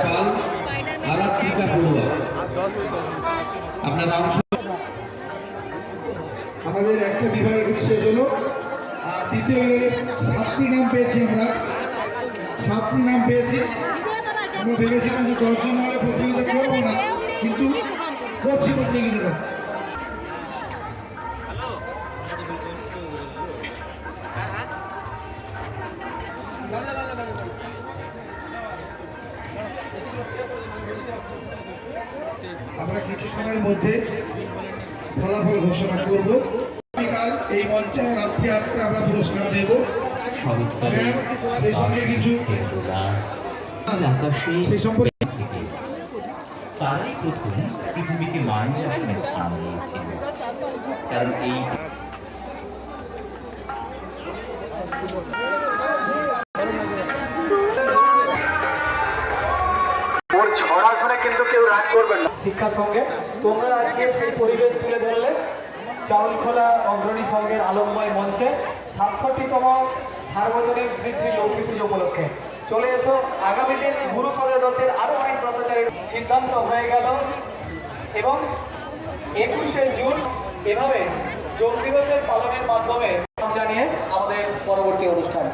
পাল আরাত্রিকা পড়ুয়া আপনারা অংশ। আমাদের একটা বিভাগের বিশেষ হলো তৃতীয় সাতটি নাম পেয়েছি আমরা, সাতটি নাম পেয়েছি। আমরা ভেবেছিলাম যে 10 জন হলে প্রতিযোগিতা করবো না, কিন্তু করছি প্রতিযোগিতা। আমরা কিছু সময়ের মধ্যে ফলাফল ঘোষণা করব। বিকাল এই মঞ্চে রাত্রি 8টা আমরা পুরস্কার দেব। সেই সঙ্গে কিছু সেই সম্পর্কে তারাই প্রথম পৃথিবীকে মায়ের আসনে স্থান দিয়েছিল। কারণ এই ওর ছড়া শুনে কিন্তু কেউ রাগ করবেন না। শিক্ষার সঙ্গে তোমরা আজকে সেই পরিবেশ তুলে ধরলে চাউলখোলা অগ্রণী সংঘের আলমময় মঞ্চে ৬৭তম সার্বজনীন শ্রী শ্রী লক্ষ্মী পুজো উপলক্ষে চলে এসো। আগামী দিন গুরু সদস্যদের আরো অনেক প্রচারের সিদ্ধান্ত হয়ে গেল এবং ২১শে জুন এভাবে যোগ দিবসের পালনের মাধ্যমে জানিয়ে আমাদের পরবর্তী অনুষ্ঠান।